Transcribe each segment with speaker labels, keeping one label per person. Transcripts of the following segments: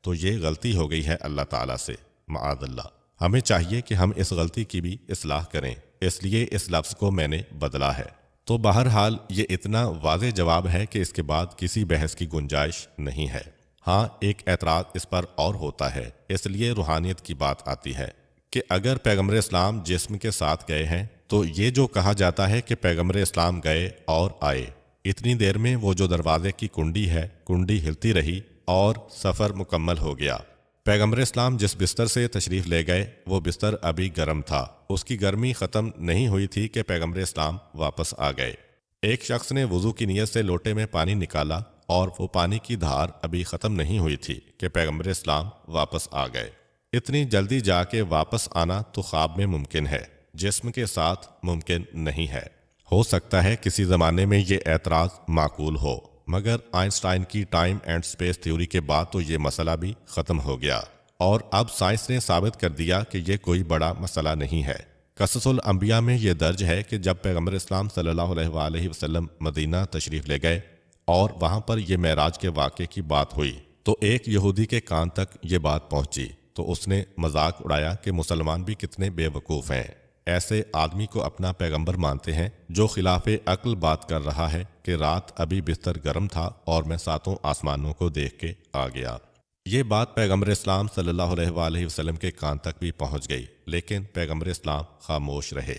Speaker 1: تو یہ غلطی ہو گئی ہے اللہ تعالیٰ سے، معاذ اللہ۔ ہمیں چاہیے کہ ہم اس غلطی کی بھی اصلاح کریں، اس لیے اس لفظ کو میں نے بدلا ہے۔ تو بہرحال یہ اتنا واضح جواب ہے کہ اس کے بعد کسی بحث کی گنجائش نہیں ہے۔ ہاں، ایک اعتراض اس پر اور ہوتا ہے، اس لیے روحانیت کی بات آتی ہے کہ اگر پیغمبر اسلام جسم کے ساتھ گئے ہیں تو یہ جو کہا جاتا ہے کہ پیغمبر اسلام گئے اور آئے، اتنی دیر میں وہ جو دروازے کی کنڈی ہے، کنڈی ہلتی رہی اور سفر مکمل ہو گیا۔ پیغمبر اسلام جس بستر سے تشریف لے گئے وہ بستر ابھی گرم تھا، اس کی گرمی ختم نہیں ہوئی تھی کہ پیغمبر اسلام واپس آ گئے۔ ایک شخص نے وضو کی نیت سے لوٹے میں پانی نکالا اور وہ پانی کی دھار ابھی ختم نہیں ہوئی تھی کہ پیغمبر اسلام واپس آ گئے۔ اتنی جلدی جا کے واپس آنا تو خواب میں ممکن ہے، جسم کے ساتھ ممکن نہیں ہے۔ ہو سکتا ہے کسی زمانے میں یہ اعتراض معقول ہو، مگر آئنسٹائن کی ٹائم اینڈ سپیس تھیوری کے بعد تو یہ مسئلہ بھی ختم ہو گیا، اور اب سائنس نے ثابت کر دیا کہ یہ کوئی بڑا مسئلہ نہیں ہے۔ قصص الانبیاء میں یہ درج ہے کہ جب پیغمبر اسلام صلی اللہ علیہ وآلہ وسلم مدینہ تشریف لے گئے اور وہاں پر یہ معراج کے واقعے کی بات ہوئی تو ایک یہودی کے کان تک یہ بات پہنچی، تو اس نے مذاق اڑایا کہ مسلمان بھی کتنے بے وقوف ہیں، ایسے آدمی کو اپنا پیغمبر مانتے ہیں جو خلاف عقل بات کر رہا ہے کہ رات ابھی بستر گرم تھا اور میں ساتوں آسمانوں کو دیکھ کے آ گیا۔ یہ بات پیغمبر اسلام صلی اللہ علیہ وآلہ وسلم کے کان تک بھی پہنچ گئی، لیکن پیغمبر اسلام خاموش رہے۔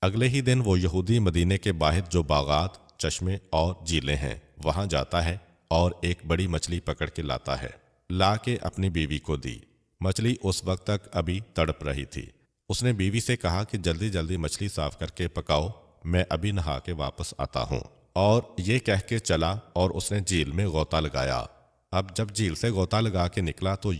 Speaker 1: اگلے ہی دن وہ یہودی مدینے کے باہر جو باغات، چشمے اور جھیلیں ہیں وہاں جاتا ہے اور ایک بڑی مچھلی پکڑ کے لاتا ہے، لا کے اپنی بیوی کو دی۔ مچھلی اس وقت تک ابھی تڑپ رہی تھی۔ اس نے بیوی سے کہا کہ جلدی جلدی مچھلی صاف کر کے پکاؤ، میں ابھی نہا کے واپس آتا ہوں، اور یہ کہہ کے چلا اور اس نے جھیل میں غوطہ لگایا۔ اب جب جھیل سے غوطہ لگا کے نکلا تو